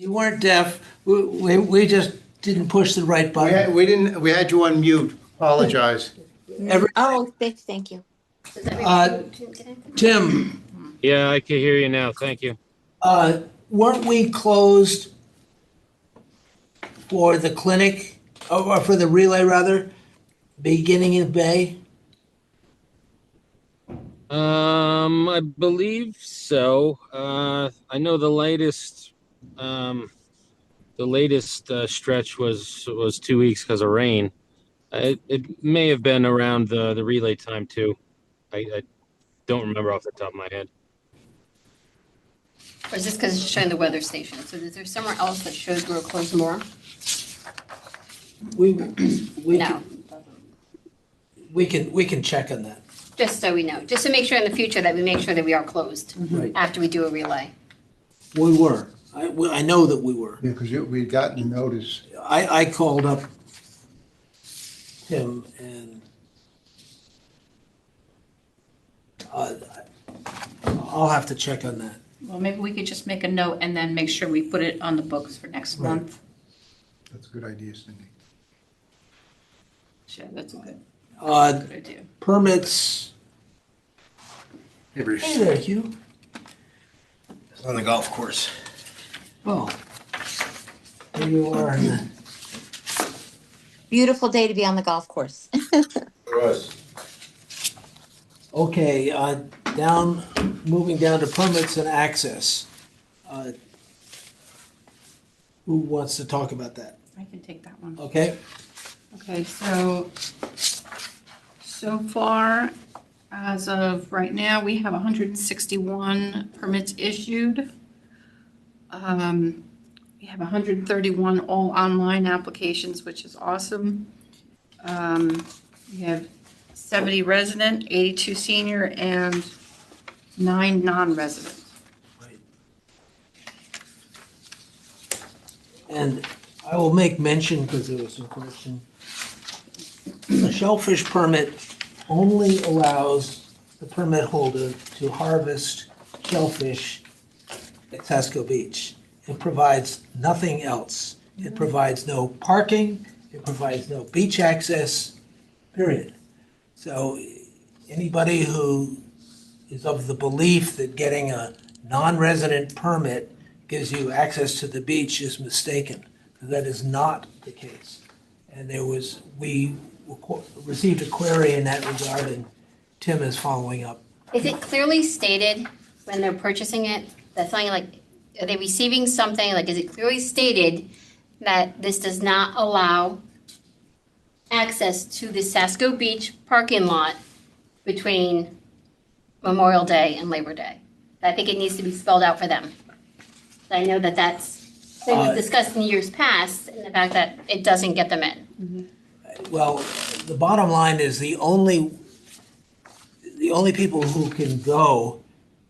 You weren't deaf. We just didn't push the right button. We had you on mute. Apologize. Thank you. Tim, Yeah, I can hear you now. Thank you. weren't we closed for the clinic, or for the relay rather, beginning of May? I believe so. I know the latest stretch was 2 weeks because of rain. It may have been around the relay time too. I don't remember off the top of my head. Or is this because it's showing the weather station? So is there somewhere else that shows we're closed more? We No. can check on that. Just so we know, just to make sure in the future that we make sure that we are closed Right. after we do a relay. We were. I know that we were. Yeah, because we'd gotten notice. I called up Tim and I'll have to check on that. Well, maybe we could just make a note and then make sure we put it on the books for next Right. month. That's a good idea, Cindy. Sure, that's a good Good idea. Permits. Hey, Bruce. Hey there, Hugh. On the golf course. Oh. There you are. Beautiful day to be on the golf course. Okay, moving down to permits and access. Who wants to talk about that? I can take that one. Okay, Okay, so far, as of right now, we have 161 permits issued. We have 131 all online applications, which is awesome. We have 70 resident, 82 senior, and 9 non-resident. and I will make mention, because there was some question. A shellfish permit only allows the permit holder to harvest shellfish at Casco Beach. It provides nothing else. It provides no parking, it provides no beach access, period. So anybody who is of the belief that getting a non-resident permit gives you access to the beach is mistaken. That is not the case. And we received a query in that regard, and Tim is following up. Is it clearly stated when they're purchasing it, that something like, are they receiving something, like, is it clearly stated that this does not allow access to the Casco Beach parking lot between Memorial Day and Labor Day? I think it needs to be spelled out for them. I know that that's been discussed in years past, and the fact that it doesn't get them in. Well, the bottom line is the only people who can go,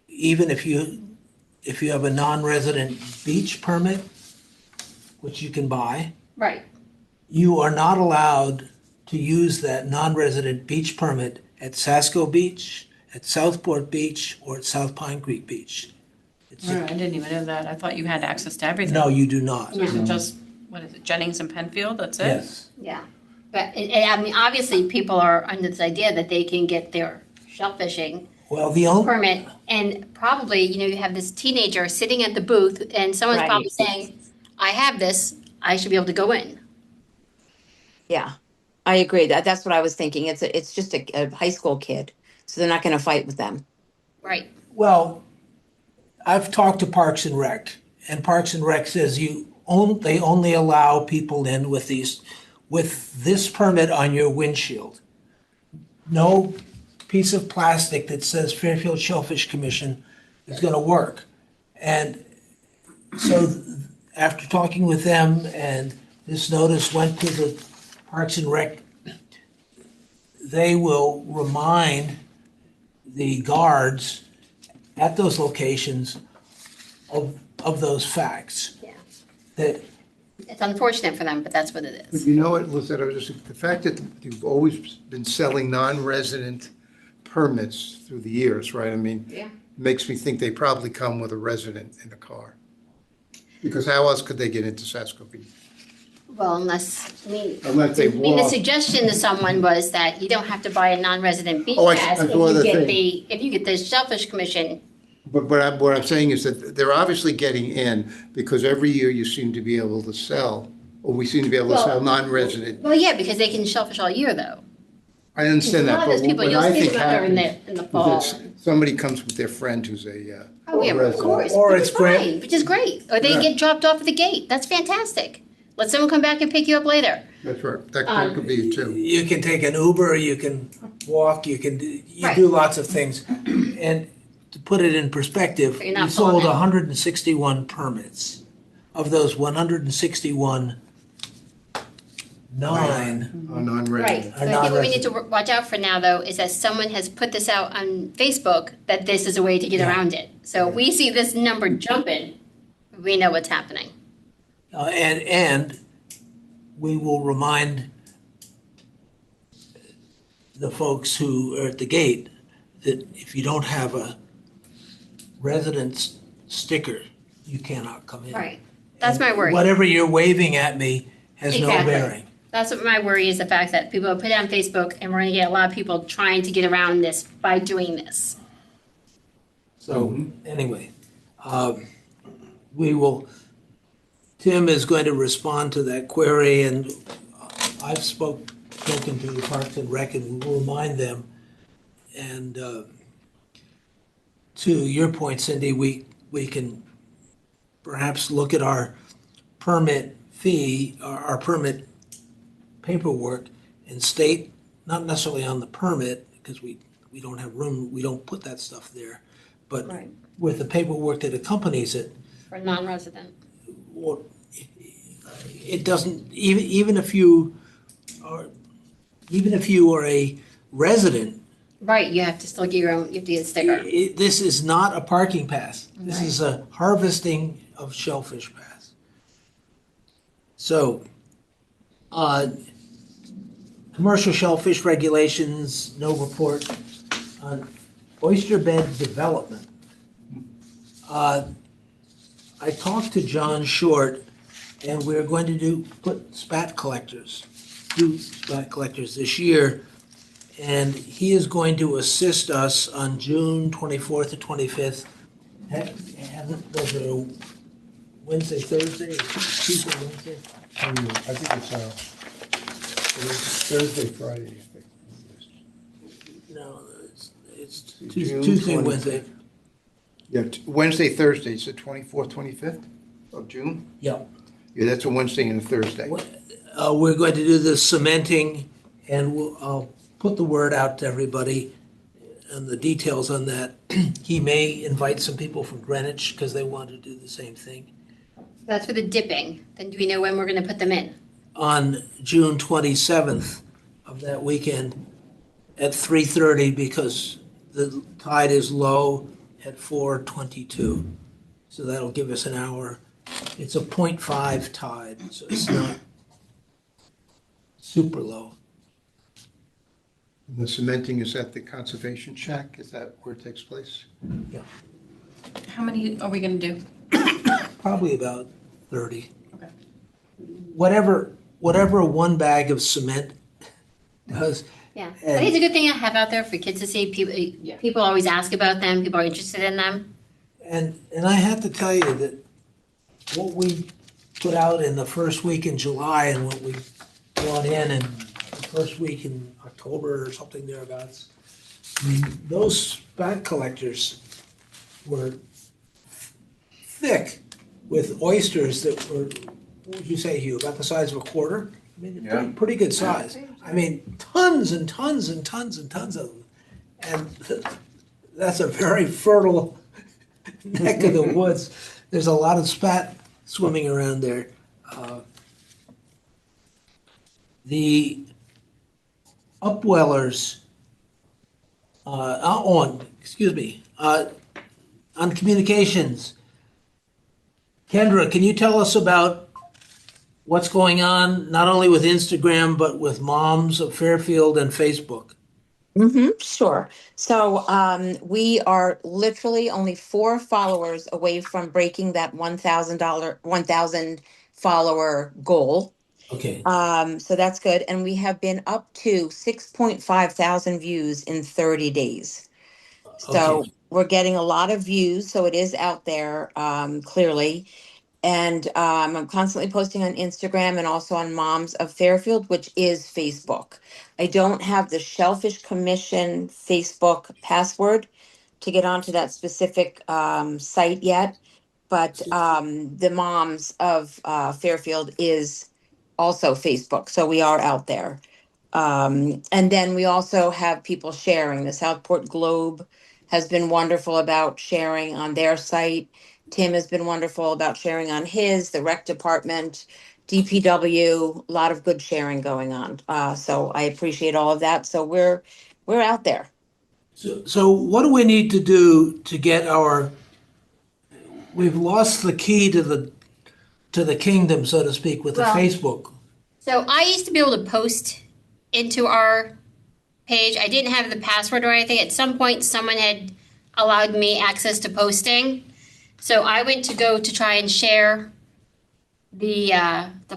even if you have a non-resident beach permit, which you can buy, Right. you are not allowed to use that non-resident beach permit at Casco Beach, at Southport Beach, or at South Pine Creek Beach. I didn't even know that. I thought you had access to everything. No, you do not. So is it just, what is it, Jennings and Penfield, that's it? Yes. Yeah. But, I mean, obviously, people are under this idea that they can get their shellfishing Well, the only, permit, and probably, you have this teenager sitting at the booth, and someone's Right. probably saying, I have this, I should be able to go in. Yeah, I agree. That's what I was thinking. It's just a high school kid, so they're not going to fight with them. Right. well, I've talked to Parks and Rec, and Parks and Rec says they only allow people in with this permit on your windshield. No piece of plastic that says Fairfield Shellfish Commission is gonna work. And so after talking with them, and this notice went to the Parks and Rec, they will remind the guards at those locations of those facts. Yeah. That, It's unfortunate for them, but that's what it But is. you know what, Lizette, the fact that you've always been selling non-resident permits through the years, right? I mean, Yeah. makes me think they probably come with a resident in the car. Because how else could they get into Saskatoon? Well, unless, Unless they I mean, the walk. suggestion to someone was that you don't have to buy a non-resident beach Oh, I pass if saw you the get thing. if you get the Shellfish Commission. But what I'm saying is that they're obviously getting in because every year you seem to be able to sell, or we seem to be able to Well- sell non-resident. Well, yeah, because they can shellfish all year though. I understand A that, lot of but those people, what you'll I see think them out there in happens the is fall. that somebody comes with their friend who's a, Oh, yeah, of resident. course, Or which it's is grant- fine, which is great. Or they Yeah. get dropped off at the gate. That's fantastic. Let someone come back and pick you up later. That's right, that could be it too. You can take an Uber, you can walk, you Right. do lots of things. And to put it in perspective, But you're not we sold pulling it. 161 permits. Of those 161, 9 A non-resident. Right. So I think what we need to watch out for now, though, is that someone has put this out on Facebook that this is a way to get Yeah. around it. So if we see this number jumping, we know what's happening. And we will remind the folks who are at the gate that if you don't have a residence sticker, you cannot come in. Right. That's my worry. Whatever you're waving at me has no Exactly. bearing. That's what my worry is, the fact that people put it on Facebook and we're gonna get a lot of people trying to get around this by doing this. So, anyway, we will, Tim is going to respond to that query, and I've spoken to the Parks and Rec, and we will remind them. And to your point, Cindy, we can perhaps look at our permit fee, our permit paperwork, and state, not necessarily on the permit, because we don't have room, we don't put that stuff there, but Right. with the paperwork that accompanies it, For non-resident. or it doesn't, even if you are a resident, Right, you have to still get your own, you have to get a sticker. this is not a parking pass. This is a harvesting of shellfish pass. So, commercial shellfish regulations, no report on oyster bed development. I talked to John Short, and we're going to put spat collectors this year. And he is going to assist us on June 24th to 25th. Those are Wednesday, Thursday, or Tuesday, Wednesday? I think it's Thursday, Friday, I think. No, it's June Tuesday, 25th. Wednesday. Yeah, Wednesday, Thursday, it's the 24th, 25th of June? Yeah. Yeah, that's a Wednesday and a Thursday. We're going to do the cementing, and I'll put the word out to everybody and the details on that. He may invite some people from Greenwich because they want to do the same thing. That's for the dipping. Then do we know when we're gonna put them in? On June 27th of that weekend at 3:30 because the tide is low at 4:22. So that'll give us an hour. It's a 0.5 tide, so it's not super low. The cementing is at the conservation shack, is that where it takes place? How many are we gonna do? Probably about 30. Okay. Whatever one bag of cement does. Yeah, I think it's a good thing to have out there for kids to see. People always ask about them, people are interested in them. And I have to tell you that what we put out in the first week in July and what we brought in the first week in October or something thereabouts, I mean, those spat collectors were thick with oysters that were, what would you say, Hugh, about the size of a quarter? I mean, they're pretty good size. I mean, tons and tons and tons and tons of them. And that's a very fertile neck of the woods. There's a lot of spat swimming around there. The upwellers, on communications. Kendra, can you tell us about what's going on, not only with Instagram, but with Moms of Fairfield and Facebook? Sure. So we are literally only 4 followers away from breaking that $1,000 follower goal. Okay, So that's good. And we have been up to 6.5 thousand views in 30 days. okay. So we're getting a lot of views. So it is out there, clearly. And I'm constantly posting on Instagram and also on Moms of Fairfield, which is Facebook. I don't have the Shellfish Commission Facebook password to get onto that specific site yet, but the Moms of Fairfield is also Facebook, so we are out there. And then we also have people sharing. The Southport Globe has been wonderful about sharing on their site. Tim has been wonderful about sharing on his, the rec department, DPW, a lot of good sharing going on. So I appreciate all of that. So we're out there. So what do we need to do to get we've lost the key to the kingdom, so to speak, with the Well- Facebook. So I used to be able to post into our page. I didn't have the password or anything. At some point, someone had allowed me access to posting. So I went to go to try and share the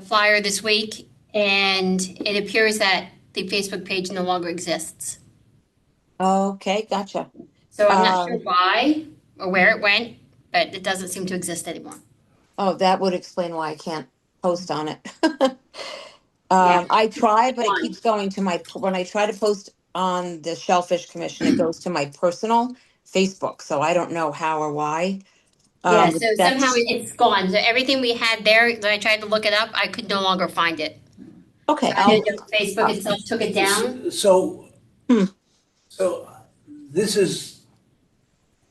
flyer this week, and it appears that the Facebook page no longer exists. Okay, gotcha. So I'm not sure Um, why or where it went, but it doesn't seem to exist anymore. Oh, that would explain why I can't post on it. Yeah. I try, but it One. keeps going to when I try to post on the Shellfish Commission, it goes to my personal Facebook. So I don't know how or why. Yeah, so somehow That's it's gone. So everything we had there, when I tried to look it up, I could no longer find it. okay. So I didn't know if Facebook uh, itself took it down. So, Hmm. so this is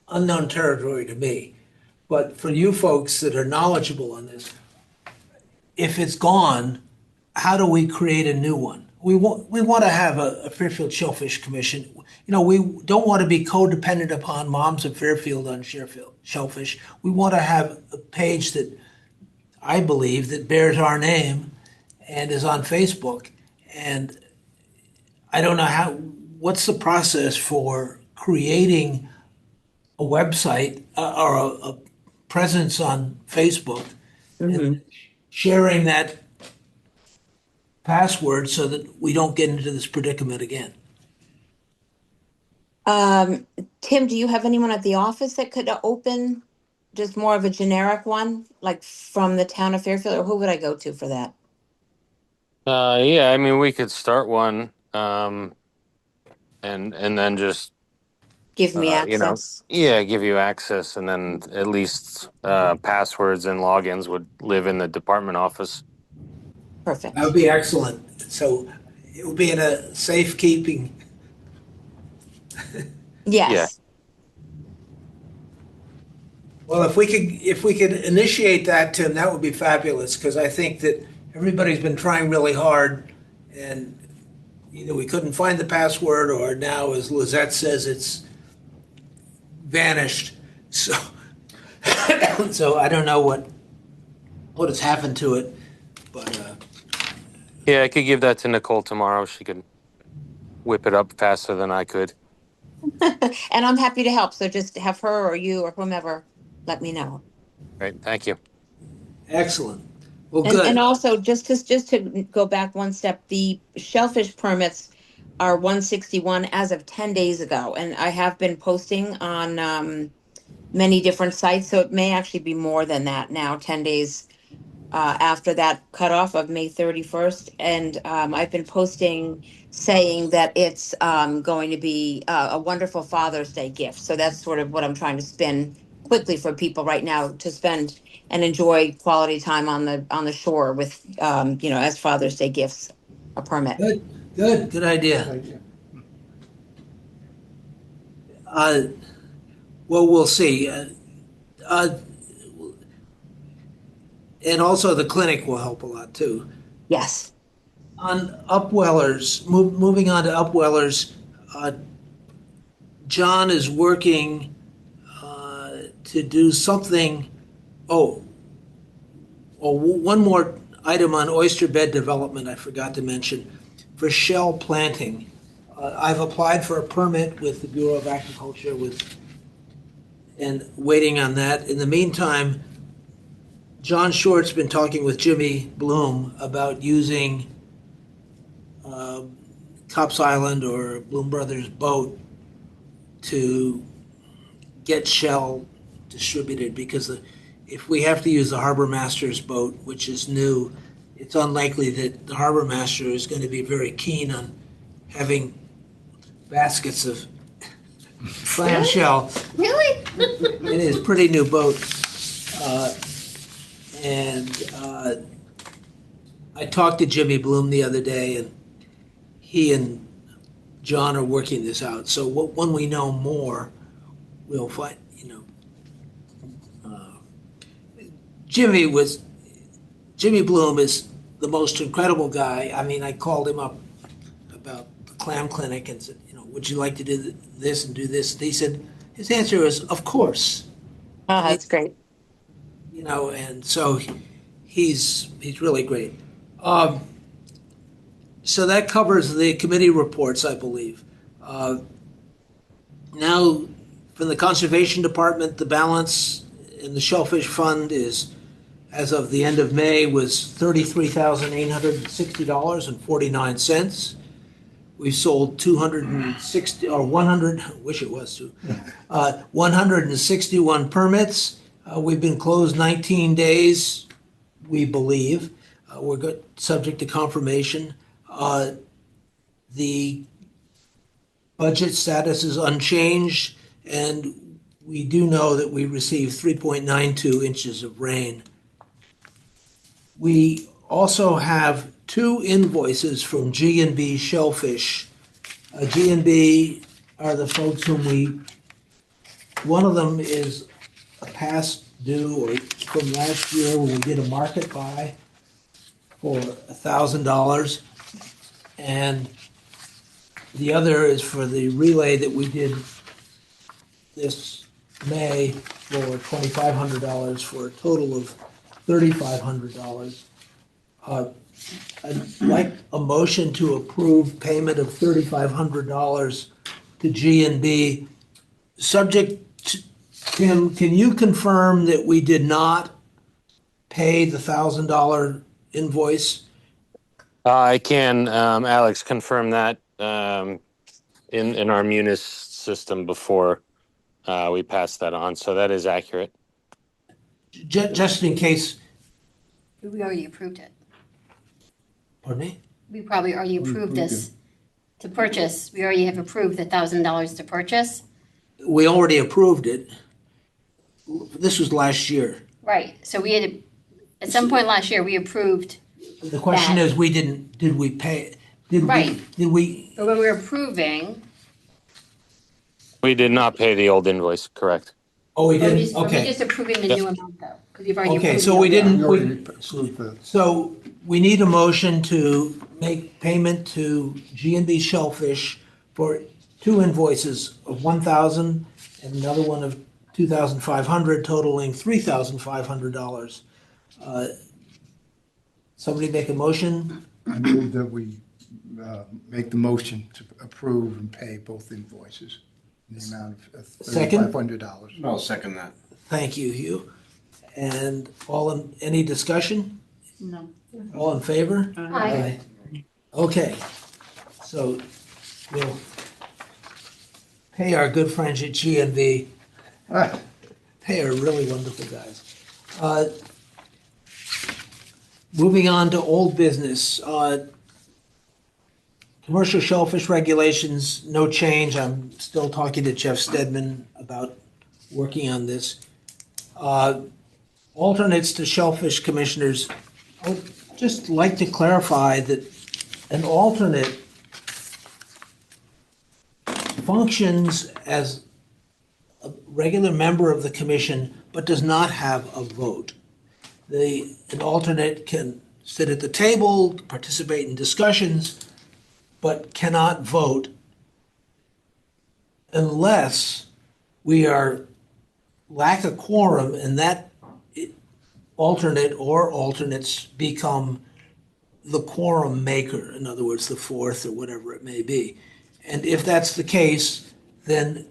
unknown territory to me, but for you folks that are knowledgeable on this, if it's gone, how do we create a new one? We want to have a Fairfield Shellfish Commission. You know, we don't want to be codependent upon Moms of Fairfield on Shellfish. We want to have a page that I believe that bears our name and is on Facebook. And I don't know what's the process for creating a website or a presence on Facebook Mhm. and sharing that password so that we don't get into this predicament again. Um, Tim, do you have anyone at the office that could open just more of a generic one, like from the town of Fairfield, or who would I go to for that? Yeah, I mean, we could start one, and then just Give me you know, access. yeah, give you access, and then at least passwords and logins would live in the department office. Perfect. That would be excellent. So it will be in a safekeeping. Yeah. Yes. Well, if we could initiate that, Tim, that would be fabulous because I think that everybody's been trying really hard and either we couldn't find the password or now, as Lizette says, it's vanished. So, so I don't know what has happened to it, but Yeah, I could give that to Nicole tomorrow. She could whip it up faster than I could. And I'm happy to help. So just have her or you or whomever let me know. Right. Thank you. excellent. Well, And good. also just to go back one step, the shellfish permits are 161 as of 10 days ago. And I have been posting on many different sites, so it may actually be more than that now, 10 days after that cutoff of May 31st. And I've been posting saying that it's going to be a wonderful Father's Day gift. So that's sort of what I'm trying to spin quickly for people right now to spend and enjoy quality time on the shore with, as Father's Day gifts, a permit. Good idea. Uh, well, we'll see. Uh, and also the clinic will help a lot too. Yes. On upwellers, moving on to upwellers, uh, John is working to do something. Oh, one more item on oyster bed development I forgot to mention. For shell planting, I've applied for a permit with the Bureau of Agriculture and waiting on that. In the meantime, John Short's been talking with Jimmy Bloom about using Cops Island or Bloom Brothers boat to get shell distributed, because if we have to use the harbor master's boat, which is new, it's unlikely that the harbor master is going to be very keen on having baskets of clam shell. Really? It is a pretty new boat. And I talked to Jimmy Bloom the other day, and he and John are working this out. So when we know more, we'll find, Jimmy Bloom is the most incredible guy. I mean, I called him up about the clam clinic and said, would you like to do this and do this? And he said, his answer was, of course. Oh, that's great. And so he's really great. So that covers the committee reports, I believe. Now, from the Conservation Department, the balance in the Shellfish Fund is, as of the end of May, was $33,860.49. We sold 260, or 100, I wish it was 161 permits. We've been closed 19 days, we believe. We're good, subject to confirmation. The budget status is unchanged, and we do know that we received 3.92 inches of rain. We also have 2 invoices from G&B Shellfish. G&B are the folks whom one of them is a past due or from last year when we did a market buy for $1,000. And the other is for the relay that we did this May for $2,500 for a total of $3,500. I'd like a motion to approve payment of $3,500 to G&B. Subject to, Tim, can you confirm that we did not pay the $1,000 invoice? I can, Alex, confirm that in our Munis system before we pass that on. So that is accurate. Just in case. We already approved it. Pardon me? We probably already approved this to purchase. We already have approved the $1,000 to purchase. We already approved it. This was last year. Right, so we had, at some point last year, we approved. The question is, did we pay? Right. Did we? But when we were approving. We did not pay the old invoice, correct? Oh, we didn't? We're Okay. just approving the new amount though, because you've already approved. Okay, so the we old didn't, amount. so we need a motion to make payment to G&B Shellfish for 2 invoices of $1,000 and another one of $2,500, totaling $3,500. Somebody make a motion? I move that we make the motion to approve and pay both invoices in the amount of Second? $3,500. I'll second that. Thank you, Hugh. And any discussion? No. All in favor? Aye. Okay, so we'll pay our good friends at G&B. Ah, They are really wonderful guys. Moving on to old business. Commercial shellfish regulations, no change. I'm still talking to Jeff Stedman about working on this. Alternates to shellfish commissioners, I would just like to clarify that an alternate functions as a regular member of the commission, but does not have a vote. An alternate can sit at the table, participate in discussions, but cannot vote unless we lack a quorum and that alternate or alternates become the quorum maker, in other words, the fourth or whatever it may be. And if that's the case, then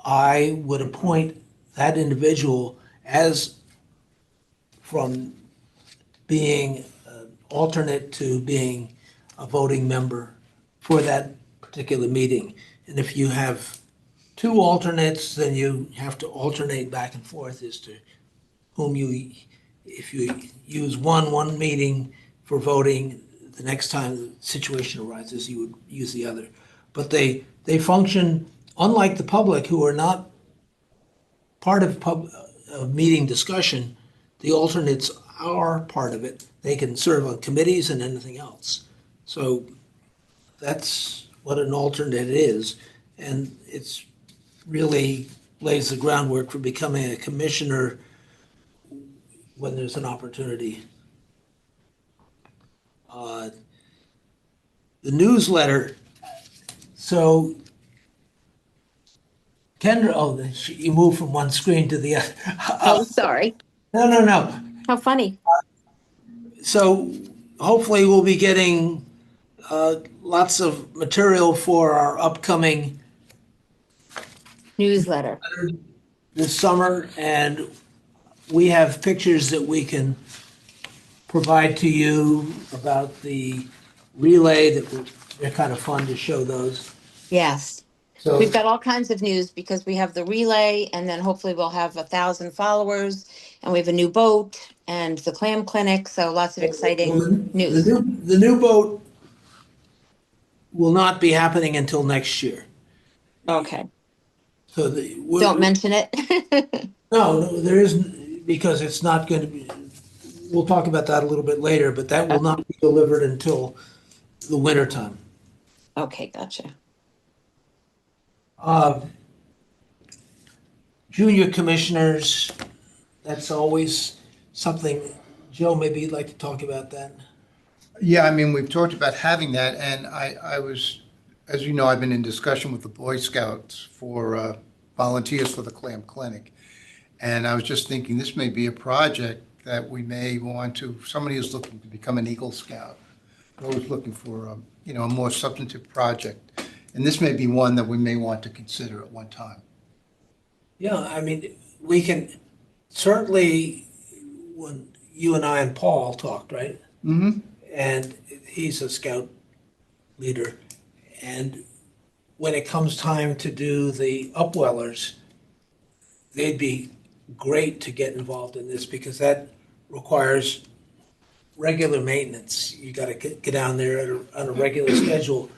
I would appoint that individual as from being an alternate to being a voting member for that particular meeting. And if you have two alternates, then you have to alternate back and forth as to whom you, if you use one meeting for voting, the next time the situation arises, you would use the other. But they function, unlike the public who are not part of meeting discussion, the alternates are part of it. They can serve on committees and anything else. So that's what an alternate is. And it's really lays the groundwork for becoming a commissioner when there's an opportunity. The newsletter, so Kendra, oh, you moved from one screen to the other. Oh, sorry. No. How funny. So hopefully we'll be getting lots of material for our upcoming Newsletter. this summer, and we have pictures that we can provide to you about the relay they're kind of fun to show those. Yes. So We've got all kinds of news because we have the relay and then hopefully we'll have 1,000 followers and we have a new boat and the clam clinic. So lots of exciting news. The new boat will not be happening until next year. Okay. So Don't mention it. No, there isn't, because it's not going to be, we'll talk about that a little bit later, but that will not be delivered until the winter time. Okay, gotcha. Junior commissioners, that's always something. Joe, maybe you'd like to talk about that? Yeah, I mean, we've talked about having that, and I was, as you know, I've been in discussion with the Boy Scouts for volunteers for the Clam Clinic. And I was just thinking this may be a project that we may want to, somebody who's looking to become an Eagle Scout, always looking for, a more substantive project. And this may be one that we may want to consider at one time. Yeah, I mean, we can certainly, when you and I and Paul talked, right? Mm-hmm. And he's a scout leader. And when it comes time to do the upwellers, they'd be great to get involved in this because that requires regular maintenance. You got to get down there on a regular schedule.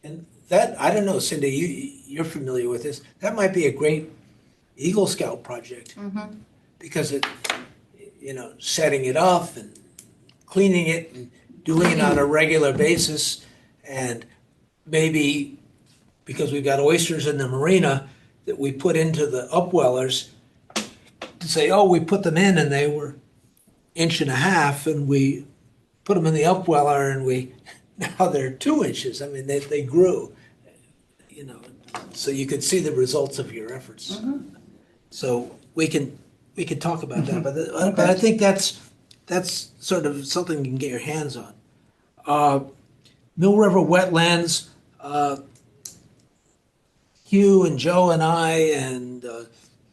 And that, I don't know, Cindy, you're familiar with this. That might be a great Eagle Scout project because it, setting it up and cleaning it and doing it on a regular basis, and maybe because we've got oysters in the marina that we put into the upwellers to say, oh, we put them in and they were 1.5 inches and we put them in the upweller and now they're 2 inches. I mean, they grew, so you could see the results of your efforts. So we can talk about that, but I think that's sort of something you can get your hands on. Mill River Wetlands, Hugh and Joe and I and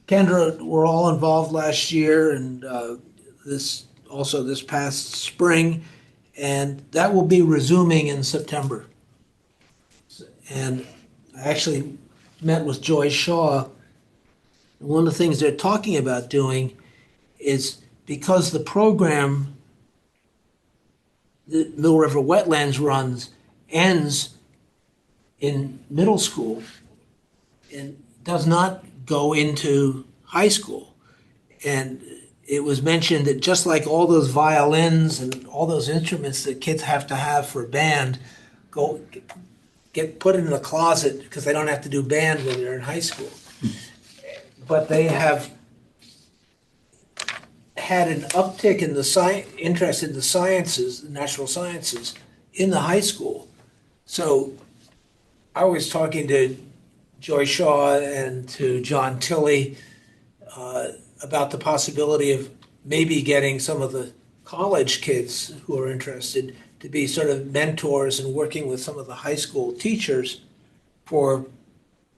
Kendra were all involved last year, and this past spring, and that will be resuming in September. And I actually met with Joy Shaw. One of the things they're talking about doing is, because the program the Mill River Wetlands runs ends in middle school and does not go into high school. And it was mentioned that just like all those violins and all those instruments that kids have to have for band get put in the closet because they don't have to do band when they're in high school. But they have had an uptick in the interest in the sciences, the natural sciences, in the high school. So I was talking to Joy Shaw and to John Tilley about the possibility of maybe getting some of the college kids who are interested to be sort of mentors and working with some of the high school teachers for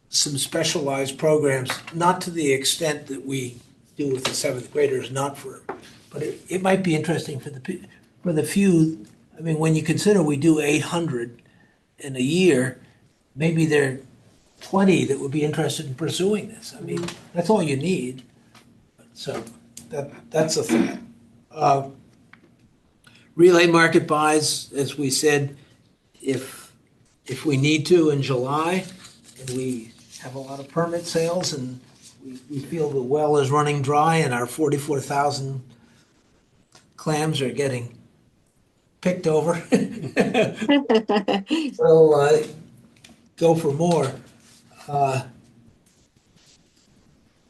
some specialized programs, not to the extent that we do with the seventh graders, not for, but it might be interesting for for the few. I mean, when you consider we do 800 in a year, maybe there are 20 that would be interested in pursuing this. I mean, that's all you need. So that's a thought. Relay market buys, as we said, if we need to in July, and we have a lot of permit sales, and we feel the well is running dry, and our 44,000 clams are getting picked over, we'll go for more.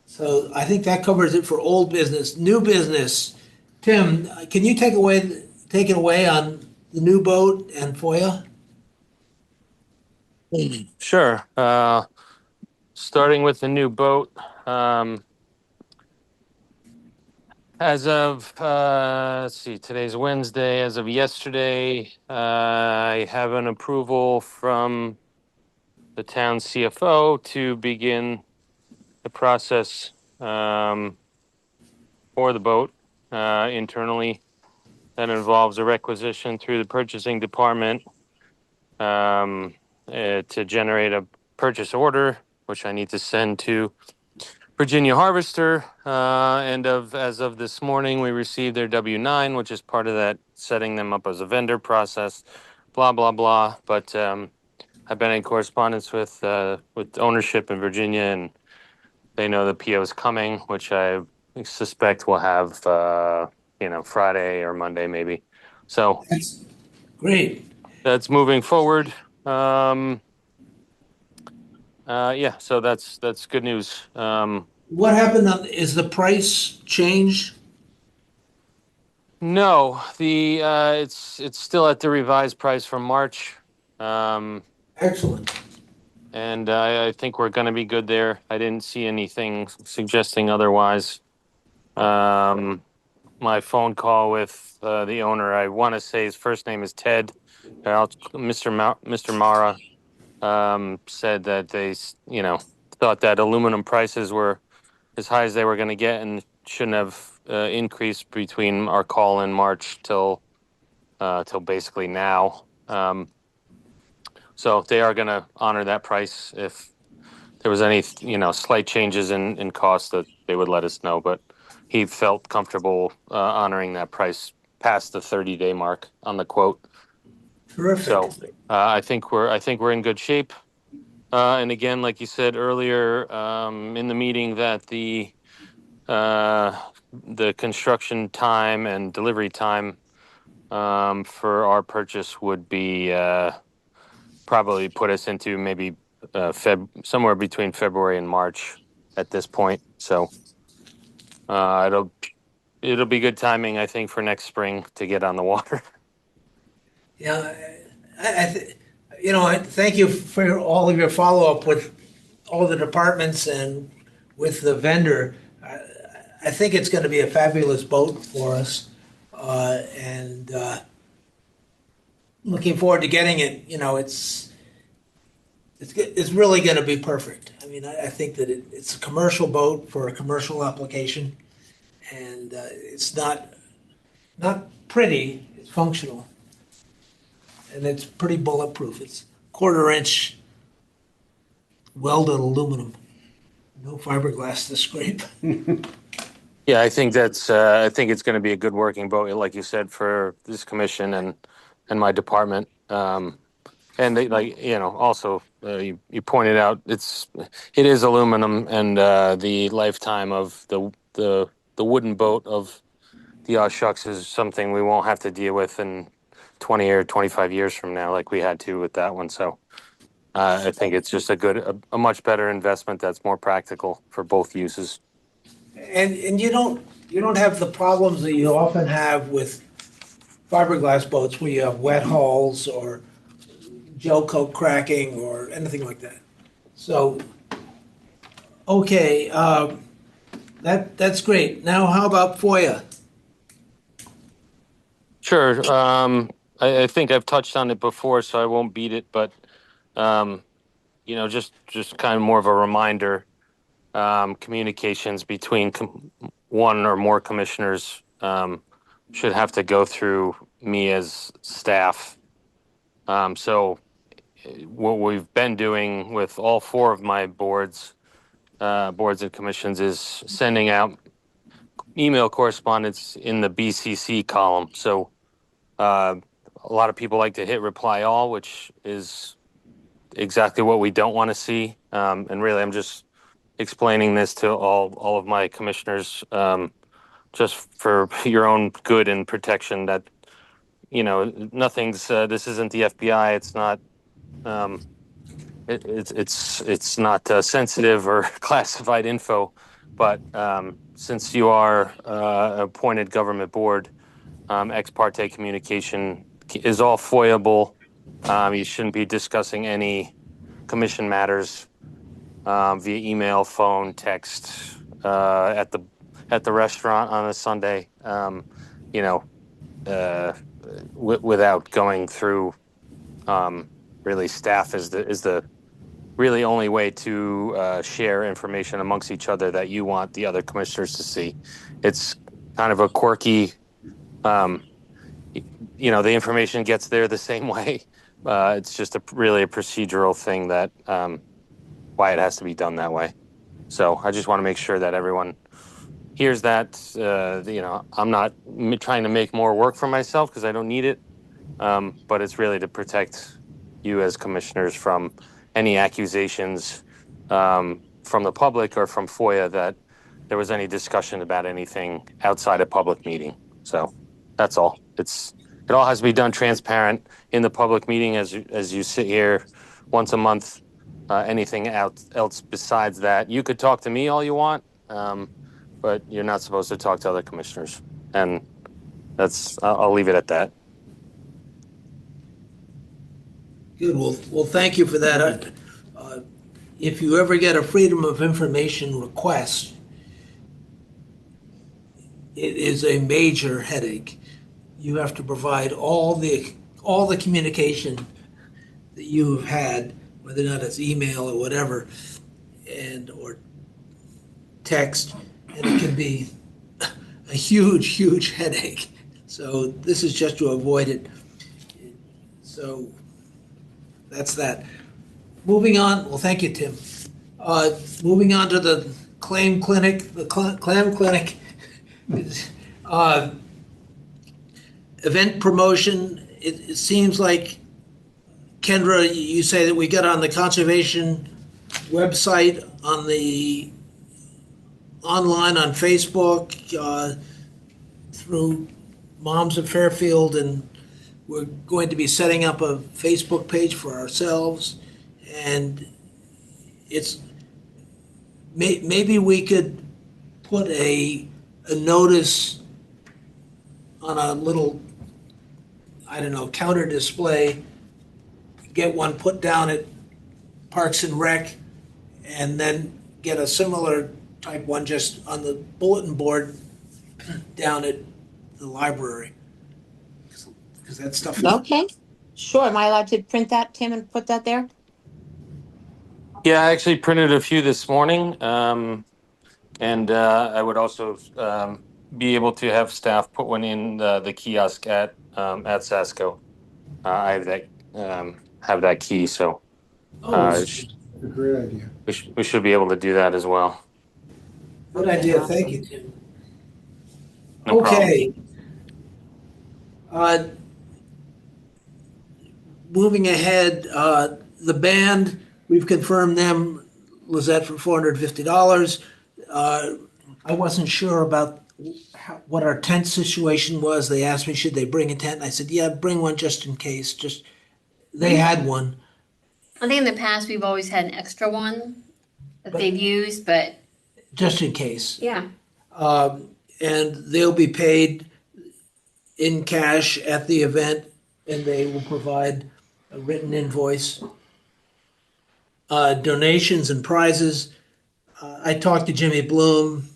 So I think that covers it for old business. New business, Tim, can you take it away on the new boat and FOIA? Sure. Starting with the new boat. As of, let's see, today's Wednesday. As of yesterday, I have an approval from the town CFO to begin the process for the boat internally. That involves a requisition through the purchasing department to generate a purchase order, which I need to send to Virginia Harvester. As of this morning, we received their W-9, which is part of that setting them up as a vendor process, blah, blah, blah. But I've been in correspondence with ownership in Virginia, and they know the PO is coming, which I suspect we'll have, Friday or Monday maybe. So That's great. that's moving forward. So that's good news. What happened is the price changed? No, it's still at the revised price from March. Excellent. And I think we're going to be good there. I didn't see anything suggesting otherwise. My phone call with the owner, I want to say his first name is Ted, Mr. Mara, said that they, thought that aluminum prices were as high as they were going to get and shouldn't have increased between our call in March till basically now. So they are going to honor that price. If there was any, slight changes in cost, that they would let us know. But he felt comfortable honoring that price past the 30-day mark on the quote. Terrific. So I think we're in good shape. And again, like you said earlier in the meeting, that the construction time and delivery time for our purchase would be probably put us into maybe somewhere between February and March at this point. So it'll be good timing, I think, for next spring to get on the water. Yeah, I thank you for all of your follow-up with all the departments and with the vendor. I think it's going to be a fabulous boat for us, and looking forward to getting it. It's really going to be perfect. I mean, I think that it's a commercial boat for a commercial application, and it's not pretty. It's functional. And it's pretty bulletproof. It's 1/4-inch welded aluminum, no fiberglass to scrape. Yeah, I think I think it's going to be a good working boat, like you said, for this commission and my department. And they, also you pointed out it is aluminum, and the lifetime of the wooden boat of the Shucks is something we won't have to deal with in 20 or 25 years from now, like we had to with that one. So I think it's just a much better investment that's more practical for both uses. And you don't have the problems that you often have with fiberglass boats where you have wet hulls or gel coat cracking or anything like that. So, okay, that's great. Now, how about FOIA? Sure. I think I've touched on it before, so I won't beat it, but just kind of more of a reminder. Communications between one or more commissioners should have to go through me as staff. So what we've been doing with all four of my boards and commissions is sending out email correspondence in the BCC column. So a lot of people like to hit reply all, which is exactly what we don't want to see. And really, I'm just explaining this to all of my commissioners, just for your own good and protection. That nothing's. This isn't the FBI. It's not. It's not sensitive or classified info. But since you are appointed government board, ex parte communication is all foiable. You shouldn't be discussing any commission matters via email, phone, text, at the restaurant on a Sunday. Without going through. Really, staff is the really only way to share information amongst each other that you want the other commissioners to see. It's kind of a quirky. The information gets there the same way. It's just really a procedural thing that why it has to be done that way. So I just want to make sure that everyone hears that. I'm not trying to make more work for myself because I don't need it, but it's really to protect you as commissioners from any accusations from the public or from FOIA that there was any discussion about anything outside a public meeting. So that's all. It all has to be done transparent in the public meeting as you sit here once a month. Anything else besides that, you could talk to me all you want, but you're not supposed to talk to other commissioners. And I'll leave it at that. Good, well, thank you for that. If you ever get a Freedom of Information request, it is a major headache. You have to provide all the communication that you've had, whether or not it's email or whatever, or text, and it can be a huge headache. So this is just to avoid it. So that's that. Moving on, well, thank you, Tim. Moving on to the claim clinic, clam clinic. Event promotion, it seems like, Kendra, you say that we got on the conservation website, online on Facebook, through Moms of Fairfield, and we're going to be setting up a Facebook page for ourselves. And maybe we could put a notice on a little, I don't know, counter display, get one put down at Parks and Rec, and then get a similar type one just on the bulletin board down at the library. Because that stuff is... Okay, sure. Am I allowed to print that, Tim, and put that there? Yeah, I actually printed a few this morning, and I would also be able to have staff put one in the kiosk at Sasco. I have that key, so It's a great idea. we should be able to do that as well. Good idea, thank you, Tim. No problem. Okay. Moving ahead, the band, we've confirmed them, Lizette, for $450. I wasn't sure about what our tent situation was. They asked me, should they bring a tent? And I said, yeah, bring one just in case. They had one. I think in the past, we've always had an extra one that they've used, but Just in case. yeah. And they'll be paid in cash at the event, and they will provide a written invoice. Donations and prizes. I talked to Jimmy Bloom.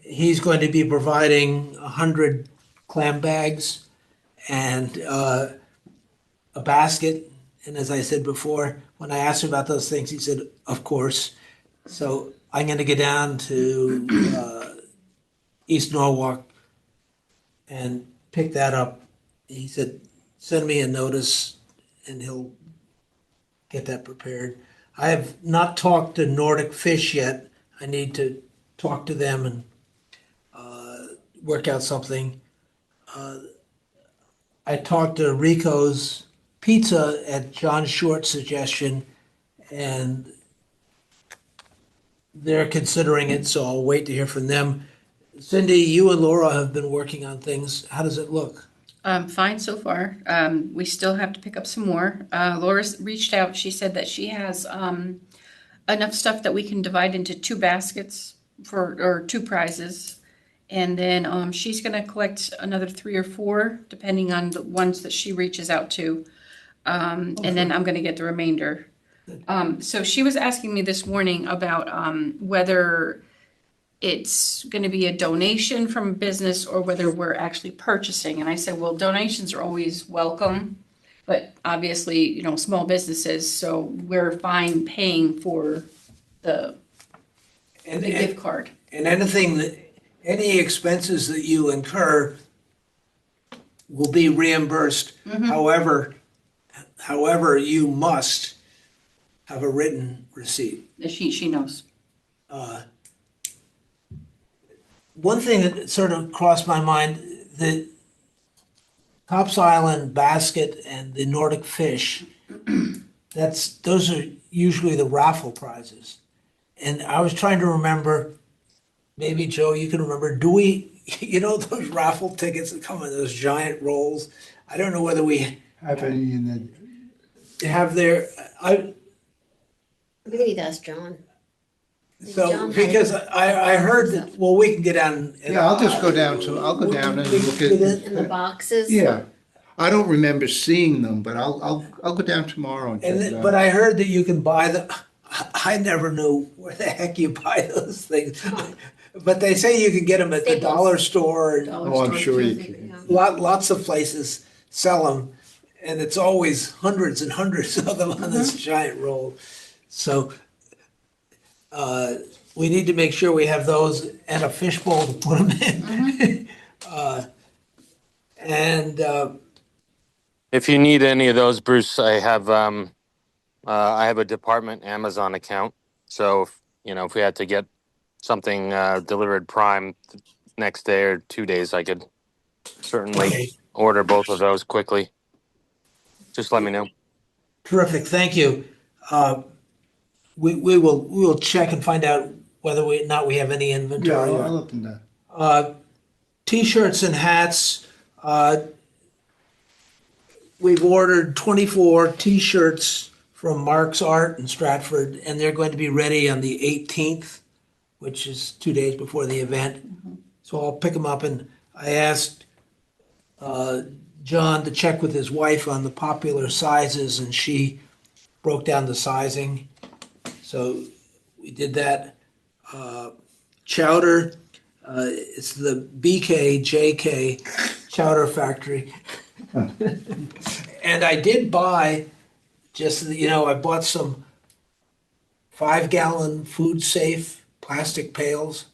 He's going to be providing 100 clam bags. and a basket. And as I said before, when I asked him about those things, he said, of course. So I'm going to get down to East Norwalk and pick that up. He said, send me a notice and he'll get that prepared. I have not talked to Nordic Fish yet. I need to talk to them and work out something. I talked to Rico's Pizza at John Short's suggestion, and they're considering it, so I'll wait to hear from them. Cindy, you and Laura have been working on things. How does it look? Fine so far. We still have to pick up some more. Laura's reached out. She said that she has enough stuff that we can divide into 2 baskets or 2 prizes. And then she's going to collect another 3 or 4, depending on the ones that she reaches out to. And then I'm going to get the remainder. So she was asking me this morning about whether it's going to be a donation from a business or whether we're actually purchasing. And I said, well, donations are always welcome, but obviously, you know, small businesses, so we're fine paying for the gift card. And any expenses that you incur will be reimbursed. However, you must have a written receipt. She knows. One thing that sort of crossed my mind, the Cops Island basket and the Nordic Fish, those are usually the raffle prizes. And I was trying to remember, maybe Joe, you can remember, those raffle tickets that come in those giant rolls? I don't know whether we Have any in the, have their, Maybe he does, John. because I heard that, well, we can get down. yeah, I'll go down and look at. In the boxes? Yeah, I don't remember seeing them, but I'll go down tomorrow and check it But out. I heard that you can buy them. I never knew where the heck you buy those things. But they say you can get them at the Staples. dollar store. And Oh, I'm sure you can. lots of places sell them, and it's always hundreds and hundreds of them on this giant roll. So we need to make sure we have those and a fishbowl to put them in. If you need any of those, Bruce, I have a department Amazon account. So if we had to get something delivered prime next day or 2 days, I could certainly Okay. order both of those quickly. Just let me know. Terrific, thank you. We will check and find out whether we have any Yeah, inventory. I'll look in that. T-shirts and hats. We've ordered 24 T-shirts from Mark's Art in Stratford, and they're going to be ready on the 18th, which is 2 days before the event. So I'll pick them up, and I asked John to check with his wife on the popular sizes, and she broke down the sizing. So we did that. Chowder, it's the BKJK Chowder Factory. And I did buy I bought some 5-gallon food safe plastic pails,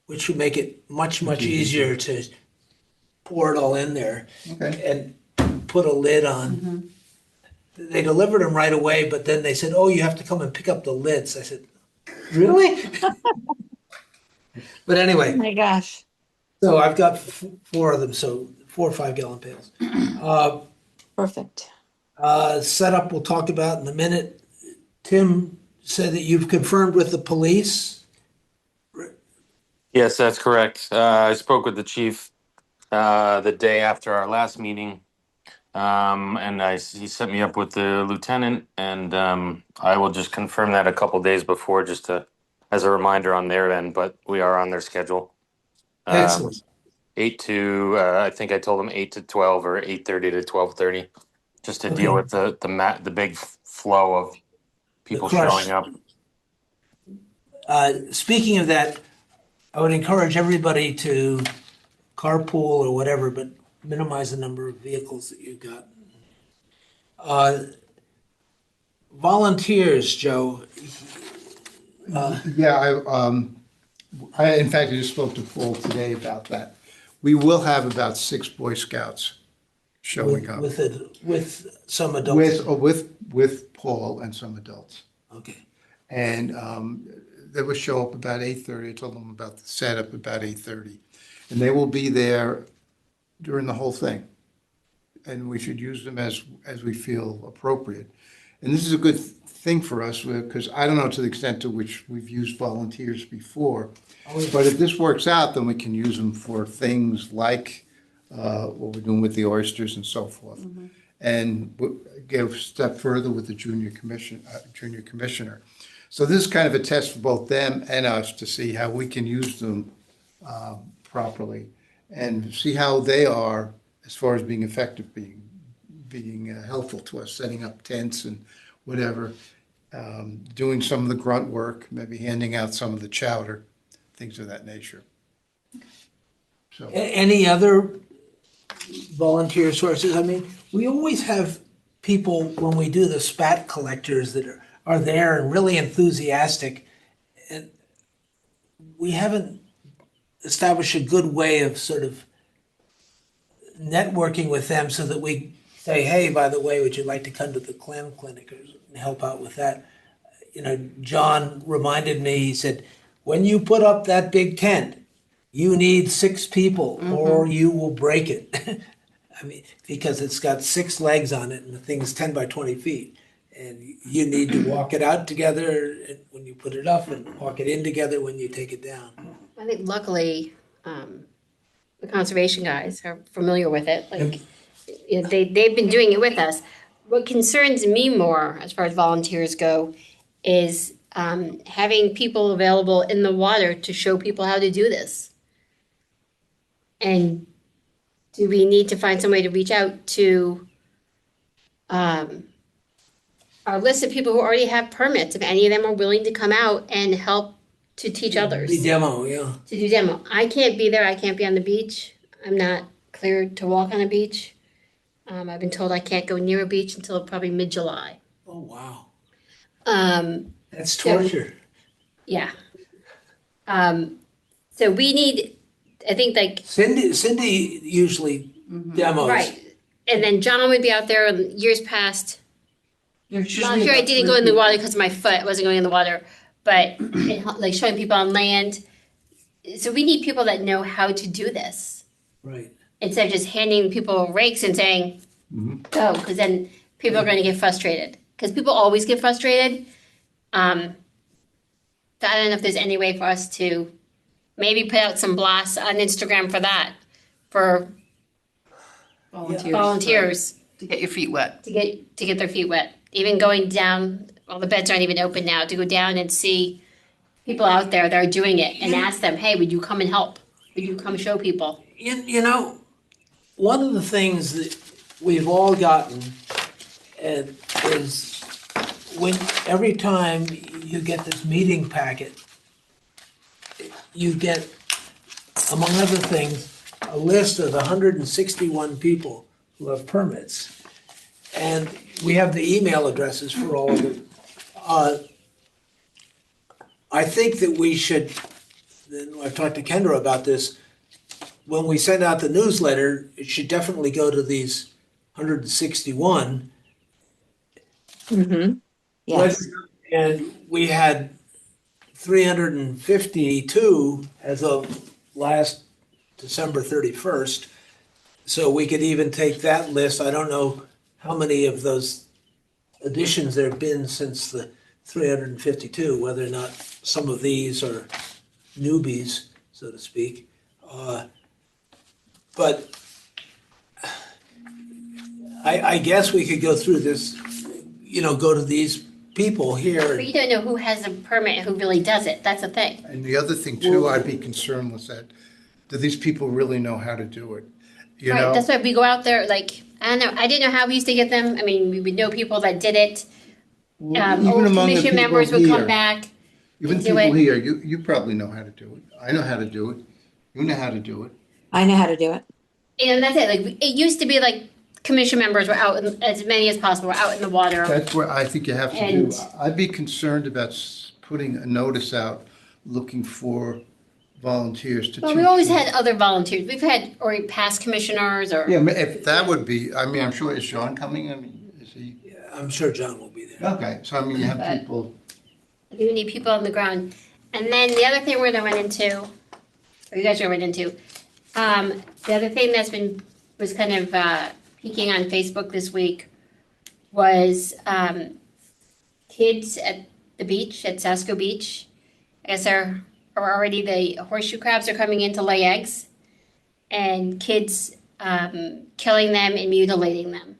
which would make it much easier to pour it all in there Okay. and put a lid on. They delivered them right away, but then they said, "Oh, you have to come and pick up the lids." I said, "Really?" But Oh anyway, my gosh. so I've got 4 of them, so 4 5-gallon pails. Perfect. Setup we'll talk about in a minute. Tim said that you've confirmed with the police. Yes, that's correct. I spoke with the chief the day after our last meeting, and he set me up with the lieutenant, and I will just confirm that a couple days before, just as a reminder on their end. But we are on their schedule. Excellent. 8 to I think I told them 8 to 12 or 8:30 to 12:30, just to deal with the big flow of people crush. showing up. Speaking of that, I would encourage everybody to carpool or whatever, but minimize the number of vehicles that you've got. Volunteers, Joe. Yeah, in fact, I just spoke to Paul today about that. We will have about 6 Boy Scouts showing up. With some adults. With Paul and some adults. Okay. And they will show up about 8:30. I told them about the setup about 8:30. And they will be there during the whole thing. And we should use them as we feel appropriate. And this is a good thing for us because I don't know to the extent to which we've used volunteers before. But if this works out, then we can use them for things like what we're doing with the oysters and so forth. Mm-hmm. And go a step further with the junior commissioner. So this is kind of a test for both them and us to see how we can use them properly and see how they are as far as being effective, being helpful to us, setting up tents and whatever, doing some of the grunt work, maybe handing out some of the chowder, things of that nature. So Any other volunteer sources? I mean, we always have people, when we do the spat collectors, that are there and really enthusiastic. And we haven't established a good way of sort of networking with them so that we say, hey, by the way, would you like to come to the clam clinic and help out with that? You know, John reminded me, he said, when you put up that big tent, you need 6 people or you will break it. I mean, because it's got 6 legs on it and the thing's 10 by 20 feet. And you need to walk it out together when you put it up and walk it in together when you take it down. I think luckily, the conservation guys are familiar with it. Like, you know, they've been doing it with us. What concerns me more, as far as volunteers go, is having people available in the water to show people how to do this. And do we need to find some way to reach out to our list of people who already have permits, if any of them are willing to come out and help to teach others? The demo, yeah. To do demo. I can't be there. I can't be on the beach. I'm not cleared to walk on a beach. I've been told I can't go near a beach until probably mid-July. Oh, wow. That's So- torture. Yeah. So we need, I think, like, Cindy usually demos. right. And then John would be out there in years past. There's Last usually year I about didn't 3 go in the people. water because of my foot. I wasn't going in the water. But like showing people on land. So we need people that know how to do this. Right. Instead of just handing people rakes and saying, go, because then people are going to get frustrated. Because people always get frustrated. So I don't know if there's any way for us to maybe put out some blasts on Instagram for that, for volunteers To get your feet wet. to get their feet wet. Even going down, well, the beds aren't even open now, to go down and see people out there that are doing it and ask them, hey, would you come and help? Would you come show people? You know, one of the things that we've all gotten is when every time you get this meeting packet, you get, among other things, a list of 161 people who have permits. And we have the email addresses for all of them. I think that we should, and I've talked to Kendra about this, when we send out the newsletter, it should definitely go to these 161. Yes. And we had 352 as of last December 31st. So we could even take that list. I don't know how many of those additions there have been since the 352, whether or not some of these are newbies, so to speak. But I guess we could go through this, go to these people here. But you don't know who has a permit and who really does it. That's the thing. And the other thing too, I'd be concerned with that, do these people really know how to do it? You Right, know? that's why we go out there, like, I don't know, I didn't know how we used to get them. I mean, we would know people that did it. Even Old among the commission people members would come here. back. Even do people it. here, you probably know how to do it. I know how to do it. You know how to do it. I know how to do it. And that's it, like, it used to be like commission members were out, as many as possible, were out in the water. That's what I think you have to do. And- I'd be concerned about putting a notice out looking for volunteers to. Well, we always had other volunteers. We've had, or past commissioners, or. Yeah, if that would be, I mean, I'm sure, is Sean coming? I mean, is he? Yeah, I'm sure John will be there. Okay, so I mean, you have But- people, I think we need people on the ground. And then the other thing we're gonna run into, or you guys are gonna run into, the other thing was kind of peeking on Facebook this week was kids at the beach, at Sasko Beach. I guess are already, the horseshoe crabs are coming in to lay eggs, and kids killing them and mutilating them.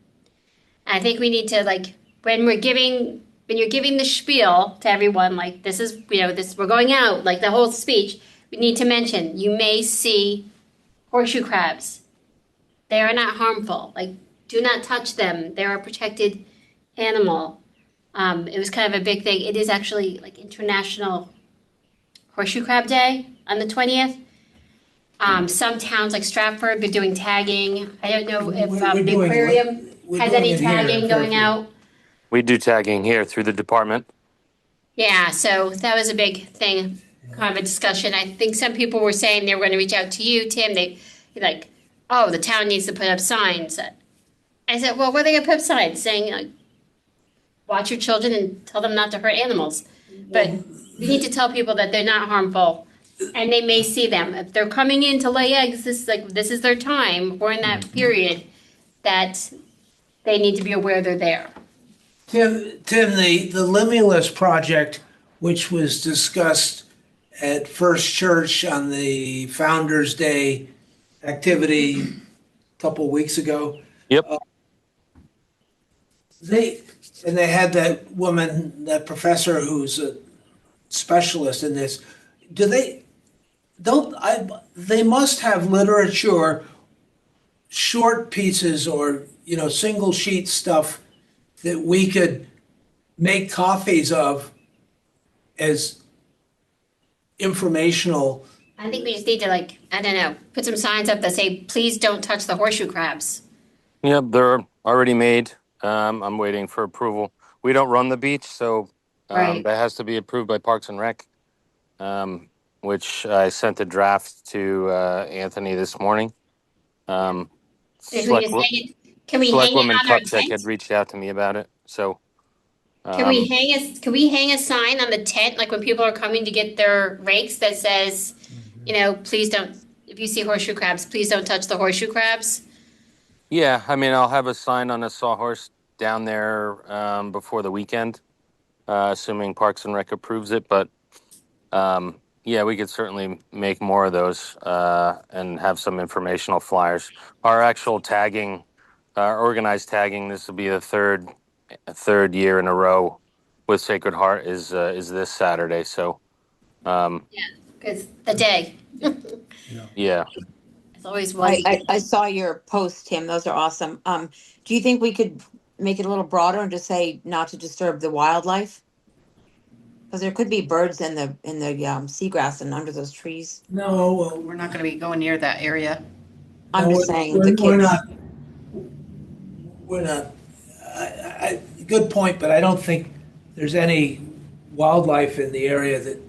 I think we need to, like, when you're giving the spiel to everyone, like, this is, we're going out, like the whole speech, we need to mention, you may see horseshoe crabs. They are not harmful. Like, do not touch them. They're a protected animal. It was kind of a big thing. It is actually like International Horseshoe Crab Day on the 20th. Some towns like Stratford, they're doing tagging. I don't know if We're the doing it. aquarium We're has doing any it here in tagging going Fairfield. out. We do tagging here through the department. Yeah, so that was a big thing, kind of a discussion. I think some people were saying they were going to reach out to you, Tim. They like, oh, the town needs to put up signs. I said, well, where are they going to put up signs saying, like, watch your children and tell them not to hurt animals? But we need to tell people that they're not harmful, and they may see them if they're coming in to lay eggs. This is their time. We're in that period that they need to be aware they're there. Tim, the Limulus project, which was discussed at First Church on the Founder's Day activity a couple weeks ago. Yep. They had that woman, that professor who's a specialist in this. They must have literature, short pieces or, single sheet stuff that we could make copies of as informational. I think we just need to, like, I don't know, put some signs up that say, please don't touch the horseshoe crabs. Yep, they're already made. I'm waiting for approval. We don't run the beach, so Right. that has to be approved by Parks and Rec, which I sent a draft to Anthony this morning. If we just hang it, can we hang it Selectwoman on our Kupchak tent? had reached out to me about it, so. Can we hang a sign on the tent, like when people are coming to get their rakes that says, please don't, if you see horseshoe crabs, please don't touch the horseshoe crabs? Yeah, I mean, I'll have a sign on a sawhorse down there before the weekend, assuming Parks and Rec approves it. But yeah, we could certainly make more of those and have some informational flyers. Our actual tagging, organized tagging, this will be the third year in a row with Sacred Heart is this Saturday. So Because the day, yeah. it's always one. I saw your post, Tim. Those are awesome. Do you think we could make it a little broader and just say not to disturb the wildlife? Because there could be birds in the seagrass and under those trees. No, well, We're not gonna be going near that area. I'm no, just saying we're- the kids. We're not, good point, but I don't think there's any wildlife in the area that,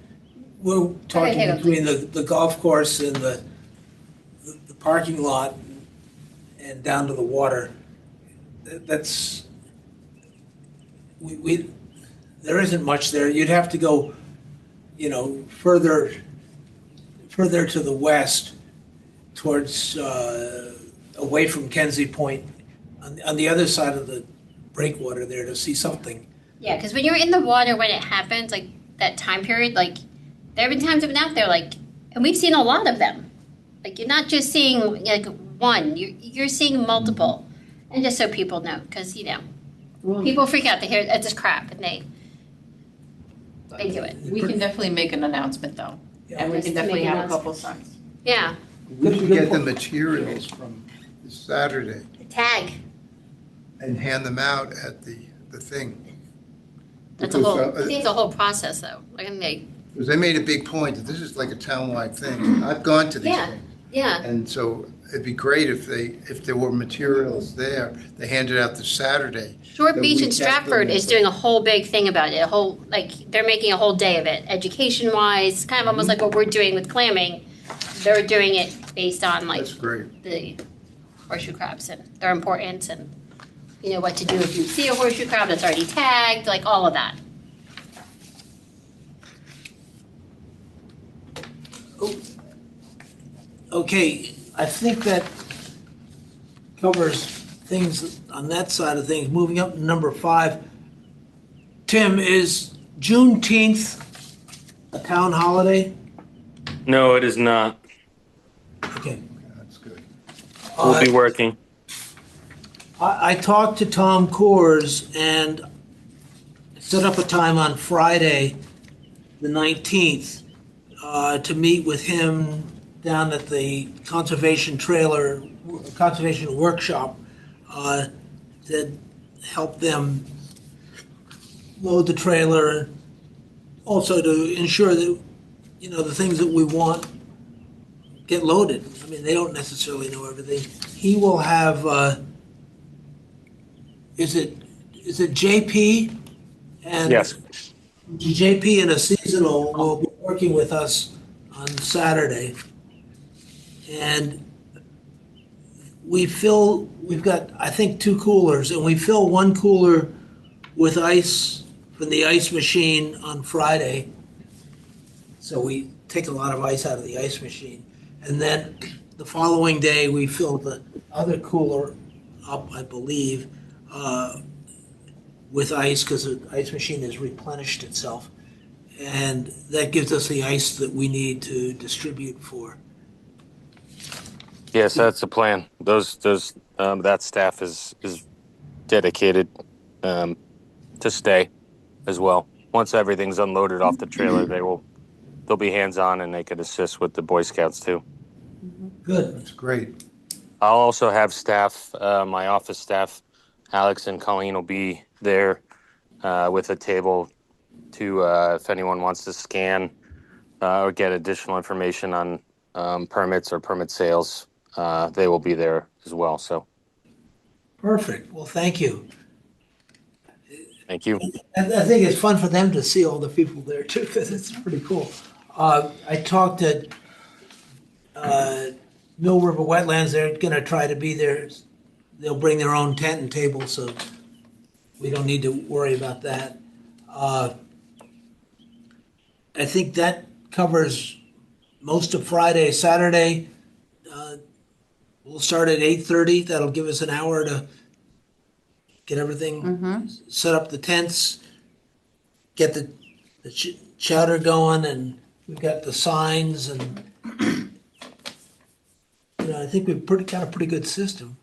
we're talking hang on. between the golf course and the parking lot and down to the water. That's, there isn't much there. You'd have to go, further to the west towards, away from Kenzie Point, on the other side of the breakwater there to see something. Yeah, because when you're in the water when it happens, like that time period, like there have been times I've been out there, like, and we've seen a lot of them. Like you're not just seeing like one, you're seeing multiple, and just so people know, because people freak out. They hear it's just crap, and they do it. We can definitely make an announcement though, and we Just can to definitely make have a announcements. couple signs. Yeah, we should get the materials from this Saturday the tag. and hand them out at the thing. That's a Because, whole. I think it's a whole process though. Like, Because they made a big point that this is like a townwide thing. I've gone to these Yeah. things. Yeah. And so it'd be great if there were materials there, they handed out this Saturday. Short that Beach we and kept them Stratford there is for- doing a whole big thing about it. They're making a whole day of it, education wise, kind of almost like what we're doing with clamming. They're doing it based on like That's great. the horseshoe crabs and their importance and what to do if you see a horseshoe crab that's already tagged, like all of that. Okay, I think that covers things on that side of things. Moving up to number 5. Tim, is Juneteenth a town holiday? No, it is not. Okay. That's good. We'll be working. I talked to Tom Coors and set up a time on Friday, the 19th, to meet with him down at the conservation workshop, to help them load the trailer, also to ensure that, the things that we want get loaded. I mean, they don't necessarily know everything. He will have, is it JP? And Yes. JP and a seasonal will be working with us on Saturday. And we've got, I think, 2 coolers, and we fill 1 cooler with ice from the ice machine on Friday. So we take a lot of ice out of the ice machine. And then the following day, we fill the other cooler up, I believe, with ice, because the ice machine has replenished itself. And that gives us the ice that we need to distribute for. Yes, that's the plan. That staff is dedicated to stay as well. Once everything's unloaded off the trailer, they'll be hands-on and they could assist with the Boy Scouts too. Good. That's great. I'll also have staff, my office staff, Alex and Colleen will be there with a table to if anyone wants to scan or get additional information on permits or permit sales, they will be there as well. So Perfect. Well, thank you. thank you. I think it's fun for them to see all the people there too, because it's pretty cool. I talked to Mill River Wetlands. They're going to try to be there. They'll bring their own tent and table, so we don't need to worry about that. I think that covers most of Friday. Saturday, we'll start at 8:30. That'll give us an hour to get everything, set up the tents, get the chowder going, and we've got the signs, and I think we've got a pretty good system.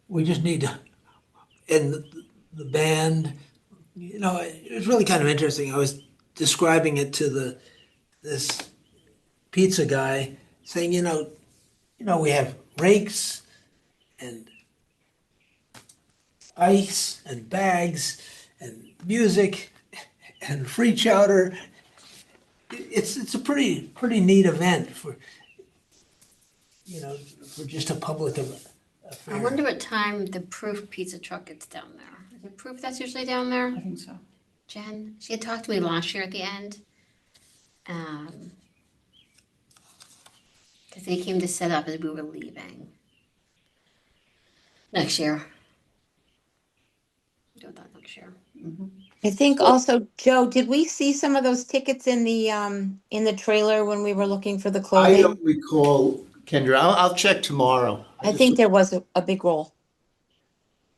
We just need to, and the band, it was really kind of interesting. I was describing it to this pizza guy, saying, we have rakes and ice and bags and music and free chowder. It's a pretty neat event for just a public affair. I wonder what time the Proof pizza truck gets down there. Is it Proof that's usually down there? I think so. Jen, she had talked to me last year at the end. Because they came to set up as we were leaving. Next year. Do that next year. I think also, Joe, did we see some of those tickets in the trailer when we were looking for the I clothing? don't recall, Kendra. I'll check tomorrow. I think there was a big roll.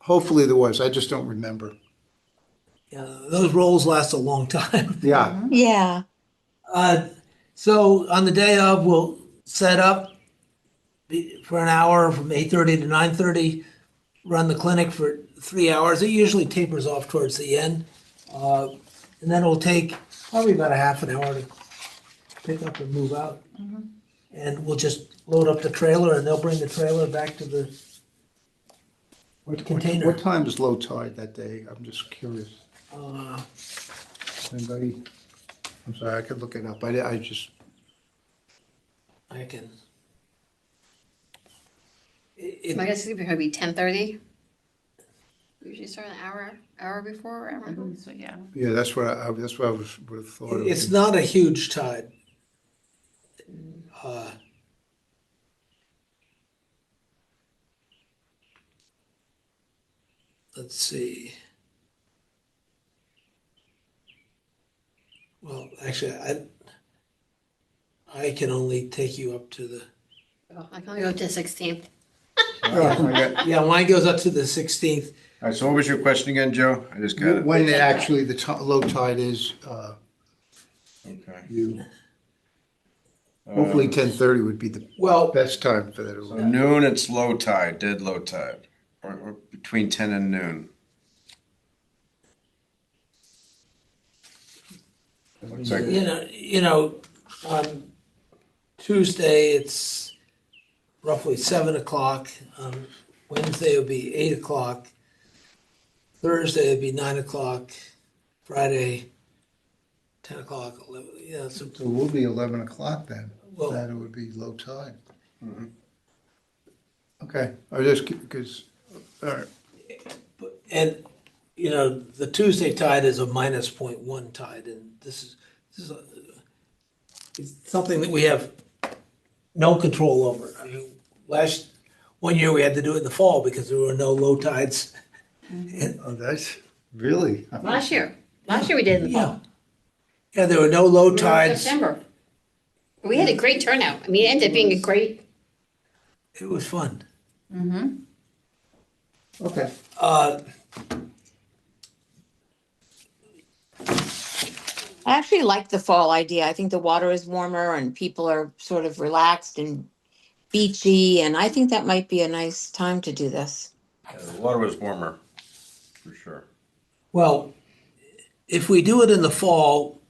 Hopefully there was. I just don't remember. Yeah, those rolls last a long time. Yeah. Yeah. So on the day of, we'll set up for an hour from 8:30 to 9:30, run the clinic for 3 hours. It usually tapers off towards the end. And then it'll take probably about a half an hour to pick up and move out. And we'll just load up the trailer, and they'll bring the trailer back to the container. What time is low tide that day? I'm just curious. Uh, Anybody? I'm sorry, I could look it up. I just, I can. I guess it's gonna be 10:30. We usually start an hour before, or I hour. believe so, yeah. Yeah, that's what I would have thought. It would It's be. not a huge tide. Uh, Let's see. Well, actually, I can only take you up to the, Oh, I can only go to the 16th. yeah, mine goes up to the 16th. All right, so what was your question again, Joe? I just got it. When actually the low tide is, Okay. hopefully 10:30 would be the Well, best time for that. So noon, it's low tide, dead low tide, or between 10 and noon. Looks like, on Tuesday, it's roughly 7 o'clock. Wednesday will be 8 o'clock. Thursday will be 9 o'clock. Friday, 10 o'clock, 11, so, So it will be 11 o'clock then, well, that it would be low tide. Mhm. Okay, I just, because, all right, and, the Tuesday tide is a -0.1 tide, and this is it's something that we have no control over. I mean, one year we had to do it in the fall because there were no low tides. oh, that's, really? Last year we did in the Yeah. fall. Yeah, there were no low We were in tides. September. We had a great turnout. I mean, it ended up being a great, It was fun. Okay. Uh, I actually like the fall idea. I think the water is warmer and people are sort of relaxed and beachy, and I think that might be a nice time to do this. yeah, the water was warmer, for sure. Well, if we do it in the fall,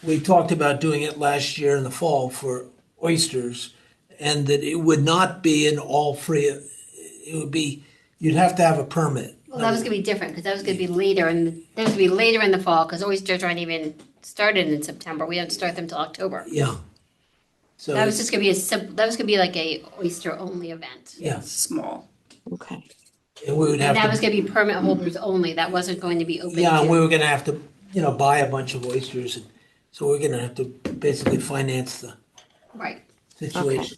we talked about doing it last year in the fall for oysters, and that it would not be an all free, it would be, you'd have to have a permit. well, that was gonna be different, because that was gonna be later, and that was gonna be later in the fall, because oysters aren't even started in September. We don't start them till October. Yeah. So, That was just gonna be that was gonna be like a oyster only event. yeah, Small. Okay. and we would And that have was to, gonna be permit holders only. That wasn't going to be open yeah, and we to, were gonna have to, buy a bunch of oysters, and so we're gonna have to basically finance the right. situation.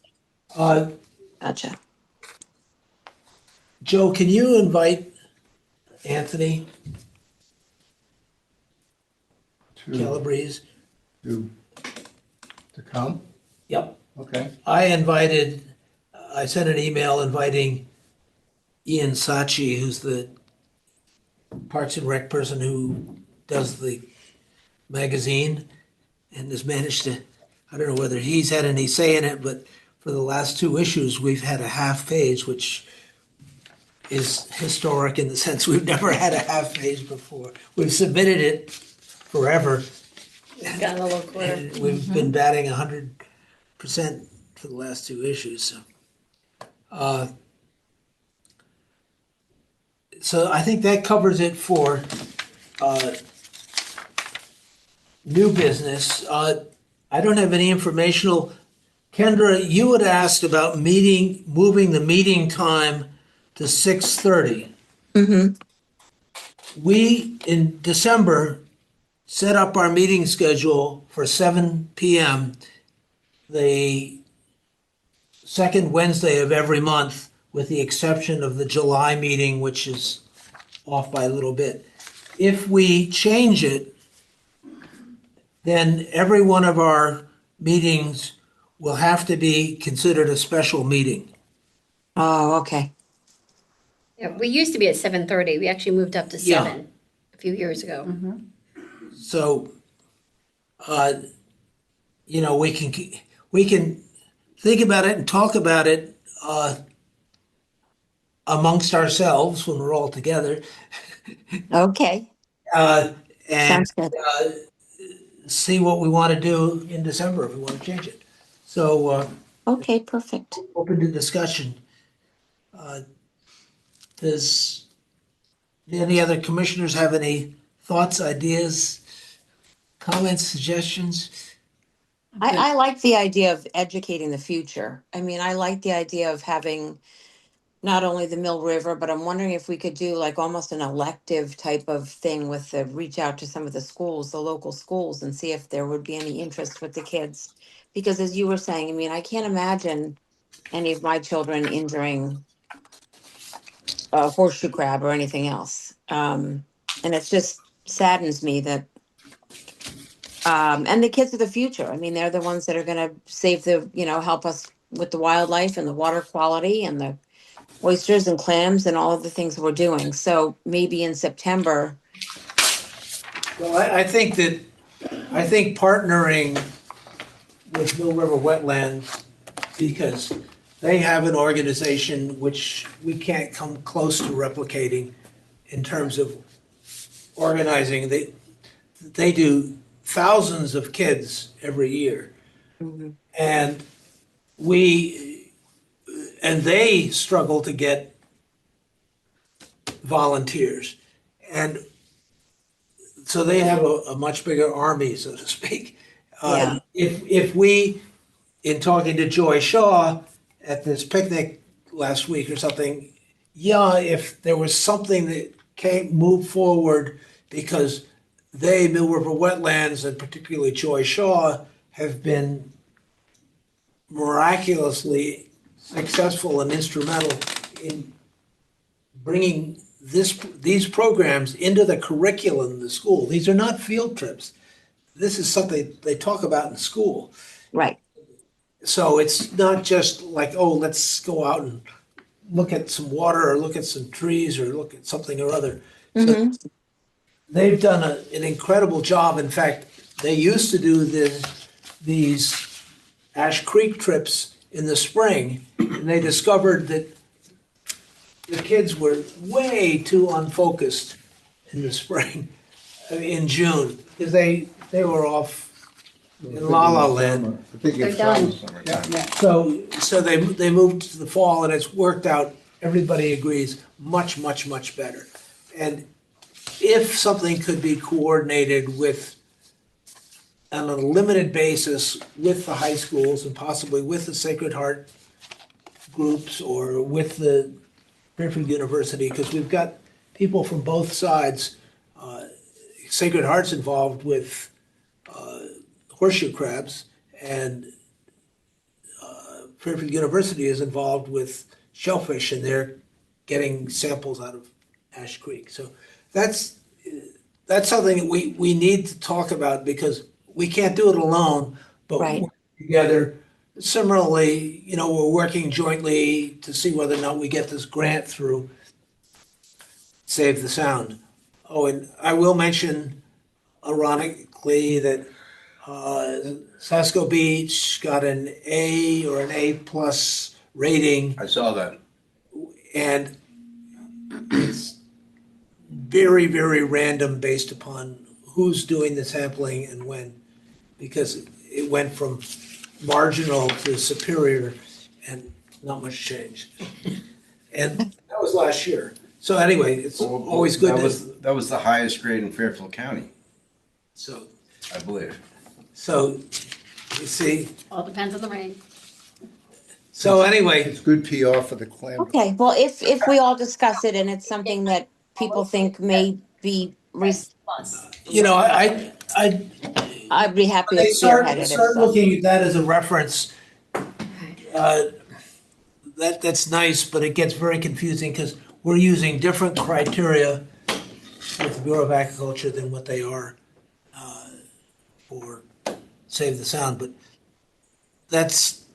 Uh, Gotcha. Joe, can you invite Anthony Calabrese? To come? Yep. Okay. I sent an email inviting Ian Sachi, who's the Parks and Rec person who does the magazine and has managed to, I don't know whether he's had any say in it, but for the last two issues, we've had a half page, which is historic in the sense we've never had a half page before. We've submitted it forever. Got a little quarter. And we've been batting 100% for the last two issues, so. So I think that covers it for new business. I don't have any informational. Kendra, you had asked about moving the meeting time to 6:30. We, in December, set up our meeting schedule for 7 PM, the second Wednesday of every month, with the exception of the July meeting, which is off by a little bit. If we change it, then every one of our meetings will have to be considered a special meeting. Oh, okay. Yeah, we used to be at 7:30. We actually moved up to Yeah. 7 a few years ago. So, we can think about it and talk about it amongst ourselves when we're all together, Okay. and Sounds good. see what we want to do in December if we want to change it. So, Okay, perfect. open to discussion. Does any other commissioners have any thoughts, ideas, comments, suggestions? I like the idea of educating the future. I mean, I like the idea of having not only the Mill River, but I'm wondering if we could do like almost an elective type of thing with the, reach out to some of the schools, the local schools, and see if there would be any interest with the kids. Because as you were saying, I mean, I can't imagine any of my children injuring a horseshoe crab or anything else. And it just saddens me that, and the kids are the future. I mean, they're the ones that are gonna save the, help us with the wildlife and the water quality and the oysters and clams and all of the things we're doing. So maybe in September, Well, I think partnering with Mill River Wetlands, because they have an organization which we can't come close to replicating in terms of organizing. They do thousands of kids every year. And they struggle to get volunteers. And so they have a much bigger army, so to speak. Yeah. If we, in talking to Joy Shaw at this picnic last week or something, yeah, if there was something that moved forward, because they, Mill River Wetlands, and particularly Joy Shaw, have been miraculously successful and instrumental in bringing these programs into the curriculum of the school. These are not field trips. This is something they talk about in school. right, So it's not just like, oh, let's go out and look at some water or look at some trees or look at something or other. So they've done an incredible job. In fact, they used to do these Ash Creek trips in the spring, and they discovered that the kids were way too unfocused in the spring, in June, because they were off in La La Land. They're done. So they moved to the fall, and it's worked out, everybody agrees, much, much, much better. And if something could be coordinated with, on a limited basis, with the high schools and possibly with the Sacred Heart groups or with the Fairfield University, because we've got people from both sides. Sacred Heart's involved with horseshoe crabs, and Fairfield University is involved with shellfish, and they're getting samples out of Ash Creek. So that's something that we need to talk about, because we can't do it alone, but Right. we're together. Similarly, we're working jointly to see whether or not we get this grant through Save the Sound. Oh, and I will mention, ironically, that Sasko Beach got an A or an A+ rating, I saw that. and it's very, very random based upon who's doing the sampling and when, because it went from marginal to superior and not much change. And that was last year. So anyway, it's always good. That was the highest grade in Fairfield County, So I believe. you see, All depends on the rain. so anyway, It's good PR for the clam. okay, well, if we all discuss it and it's something that people think may be, Plus. I'd be happy to they spearhead it. start looking at that as a reference. That's nice, but it gets very confusing, because we're using different criteria with the Bureau of Agriculture than what they are for Save the Sound. But that's,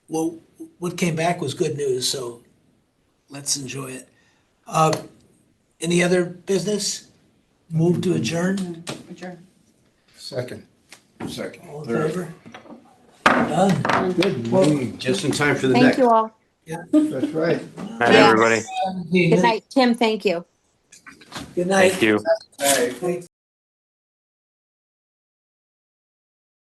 well, what came back was good news, so let's enjoy it. Any other business? Move to adjourn? Adjourn. Second. Second. All in favor? Done. Good meeting. Just in time for the Thank next. you all. That's right. Night, everybody. Good night, Tim, thank you. Good night. Thank you. Thanks.